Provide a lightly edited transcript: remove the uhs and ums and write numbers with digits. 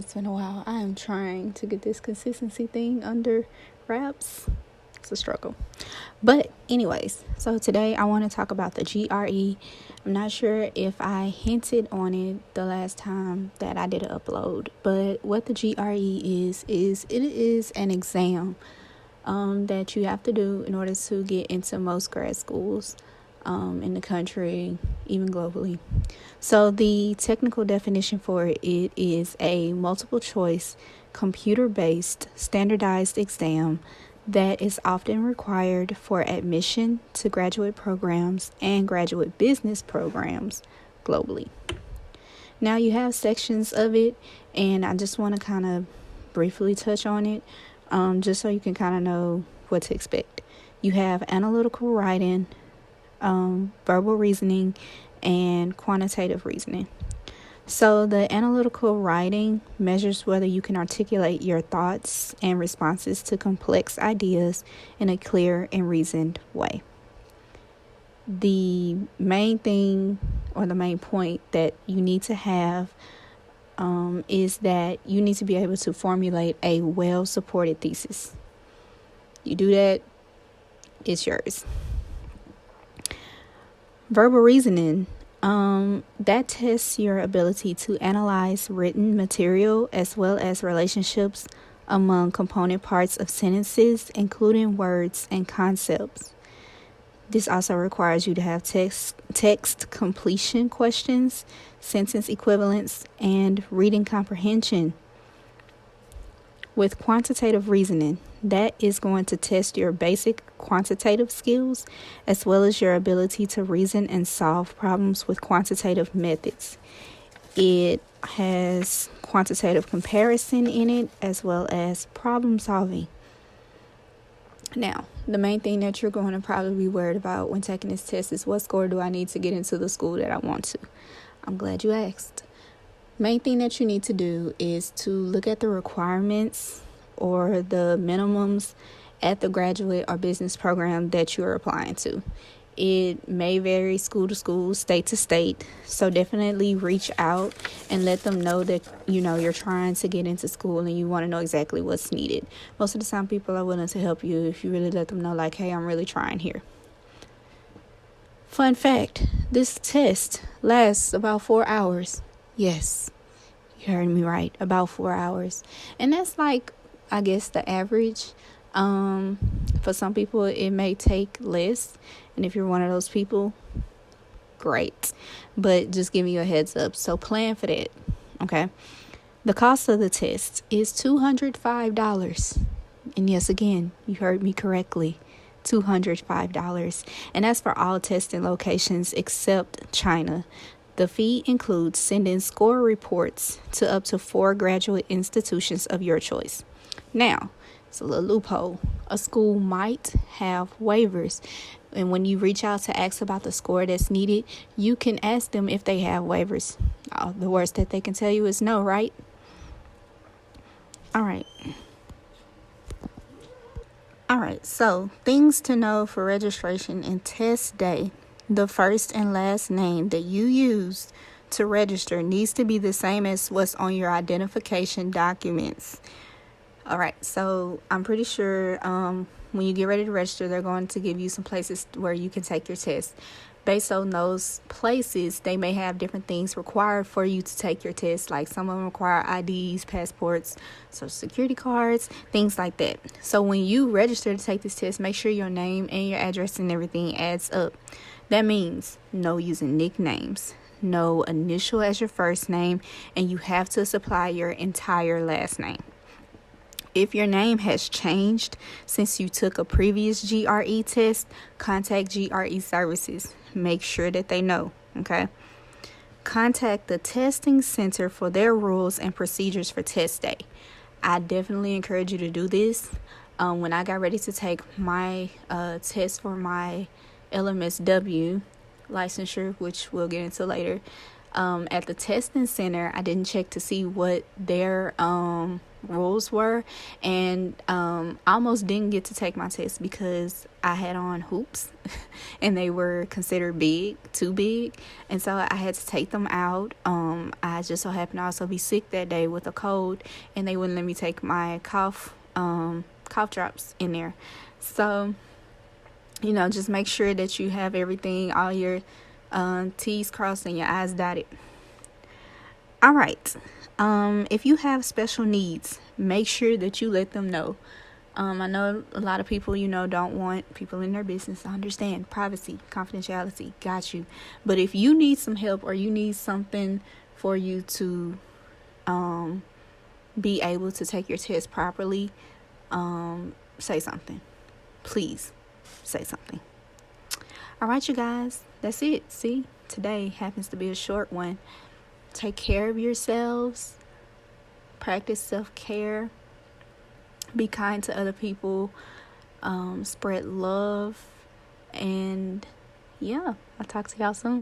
It's been a while. I am trying to get this consistency thing under wraps. It's a struggle. But anyways, so today I want to talk about the GRE. I'm not sure if I hinted on it the last time that I did an upload, but what the GRE is it is an exam that you have to do in order to get into most grad schools in the country, even globally. So the technical definition for it is a multiple choice, computer-based, standardized exam that is often required for admission to graduate programs and graduate business programs globally. Now you have sections of it, and I just want to kind of briefly touch on it, just so you can kind of know what to expect. You have analytical writing, verbal reasoning, and quantitative reasoning. So the analytical writing measures whether you can articulate your thoughts and responses to complex ideas in a clear and reasoned way. The main thing, or the main point that you need to have is that you need to be able to formulate a well-supported thesis. You do that, it's yours. Verbal reasoning, that tests your ability to analyze written material as well as relationships among component parts of sentences, including words and concepts. This also requires you to have text completion questions, sentence equivalence, and reading comprehension. With quantitative reasoning, that is going to test your basic quantitative skills as well as your ability to reason and solve problems with quantitative methods. It has quantitative comparison in it as well as problem solving. Now, the main thing that you're going to probably be worried about when taking this test is what score do I need to get into the school that I want to? I'm glad you asked. Main thing that you need to do is to look at the requirements or the minimums at the graduate or business program that you're applying to. It may vary school to school, state to state, so definitely reach out and let them know that you're trying to get into school and you want to know exactly what's needed. Most of the time people are willing to help you if you really let them know, like, hey, I'm really trying here. Fun fact, this test lasts about 4 hours. Yes, you heard me right, about 4 hours. And that's like, I guess, the average. For some people, it may take less. And if you're one of those people, great. But just giving you a heads up. So plan for that, okay? The cost of the test is $205. And yes, again, you heard me correctly. $205. And that's for all testing locations except China. The fee includes sending score reports to up to 4 graduate institutions of your choice. Now, it's a little loophole. A school might have waivers. And when you reach out to ask about the score that's needed, you can ask them if they have waivers. The worst that they can tell you is no, right? All right, so things to know for registration and test day. The first and last name that you use to register needs to be the same as what's on your identification documents. All right, so I'm pretty sure when you get ready to register, they're going to give you some places where you can take your test. Based on those places, they may have different things required for you to take your test. Like some of them require IDs, passports, social security cards, things like that. So when you register to take this test, make sure your name and your address and everything adds up. That means no using nicknames, no initial as your first name, and you have to supply your entire last name. If your name has changed since you took a previous GRE test, contact GRE services. Make sure that they know, okay? Contact the testing center for their rules and procedures for test day. I definitely encourage you to do this. When I got ready to take my test for my LMSW licensure, which we'll get into later, at the testing center, I didn't check to see what their rules were. And I almost didn't get to take my test because I had on hoops and they were considered too big, and so I had to take them out. I just so happened to also be sick that day with a cold, and they wouldn't let me take my cough drops in there. So just make sure that you have everything, all your T's crossed and your I's dotted. All right. If you have special needs, make sure that you let them know. I know a lot of people, don't want people in their business. I understand. Privacy, confidentiality, got you. But if you need some help or you need something for you to be able to take your test properly, say something. Please say something. All right, you guys. That's it. See, today happens to be a short one. Take care of yourselves. Practice self-care. Be kind to other people. Spread love. And yeah, I'll talk to y'all soon.